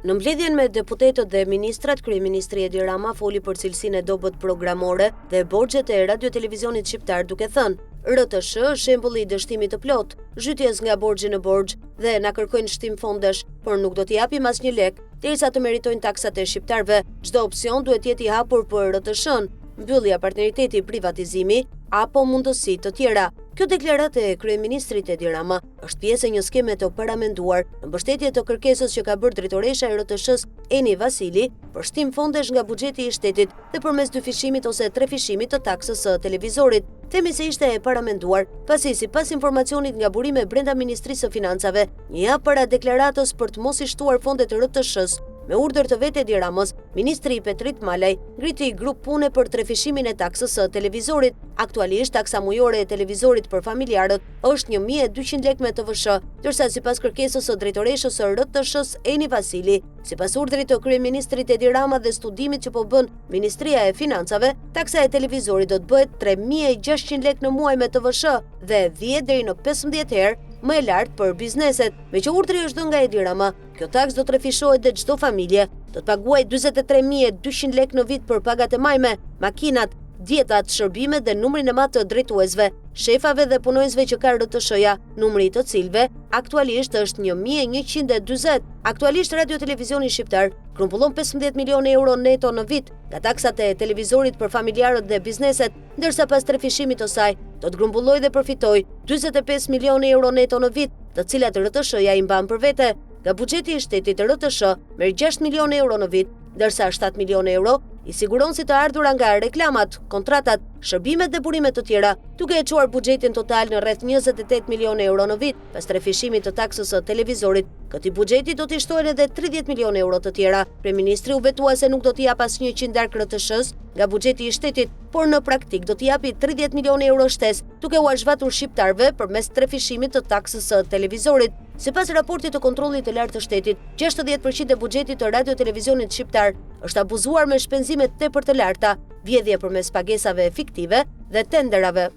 Në mbledhjen me deputetët dhe ministrat, kryeministri Edi Rama foli për cilësinë e dobët programore dhe borxhet e radio-televizionit shqiptar duke thënë: RTS është shembulli i dështimit të plot, zhytjes nga borxhi në borxh dhe na kërkojnë shtim fondesh, por nuk do t'i japim asnjë lek derisa të meritojnë taksat e shqiptarëve. Çdo opsion duhet jetë i hapur për RTS-n, mbyllja parteniteti privatizimi apo mundësi të tjera. Kjo deklaratë e kryeministrit Edi Rama është pjesë e një skeme të paramenduar në mbështetje të kërkesës që ka bërë drejtoresha e RTS-s Eni Vasili për shtim fondesh nga buxheti i shtetit dhe përmes 2 fishimit ose 3 fishimit të taksës së televizorit. Themi se ishte e paramenduar, pasi sipas informacionit nga burime brenda Ministrisë së Financave, një javë para deklaratës për të mos i shtuar fondet e RTS-s, me urdhër të vetë Edi Ramës, ministri Petrit Malaj ngriti grup pune për 3 fishimin e taksës së televizorit. Aktualisht taksa mujore e televizorit për familjarët është 1200 lekë me TVSH, ndërsa sipas kërkesës së drejtoreshës së RTS-s Eni Vasili, sipas urdhrit të kryeministrit Edi Rama dhe studimit që po bën Ministria e Financave, taksa e televizorit do të bëhet 3600 lekë në muaj me TVSH dhe 10 deri në 15 herë më e lartë për bizneset. Me që urdhri është dhënë nga Edi Rama, kjo taks do të refishohet dhe çdo familje do të paguajë 43200 lekë në vit për pagat e majme, makinat, dietat, shërbimet dhe numrin e madh të drejtuesve, shefave dhe punonjësve që ka RTS-ja, numri i të cilëve aktualisht është 1140. Aktualisht radio-televizioni shqiptar grumbullon 15 milionë euro neto në vit nga taksat e televizorit për familjarët dhe bizneset, ndërsa pas 3 fishimit të saj do të grumbulloj dhe përfitoj 45 milionë euro neto në vit, të cilat RTS-ja i mban për vete. Nga buxheti i shtetit, RTS merr 6 milionë euro në vit, ndërsa 7 milionë euro i siguron si të ardhura nga reklamat, kontratat, shërbimet dhe burimet të tjera, duke e çuar buxhetin total në rreth 28 milionë euro në vit. Pas 3 fishimit të taksës së televizorit, këtij buxheti do t'i shtohen edhe 30 milionë euro të tjera. Kryeministri u vetua se nuk do t'i jap asnjë qindark RTS-s nga buxheti i shtetit, por në praktik do t'i japi 30 milionë euro shtesë, duke u zhvatur shqiptarëve përmes 3 fishimit të taksës së televizorit. Sipas raportit të kontrollit të lartë të shtetit, 60% e buxhetit të radio-televizionit shqiptar është abuzuar me shpenzime tepër të larta, vjedhje përmes pagesave fiktive dhe tenderave.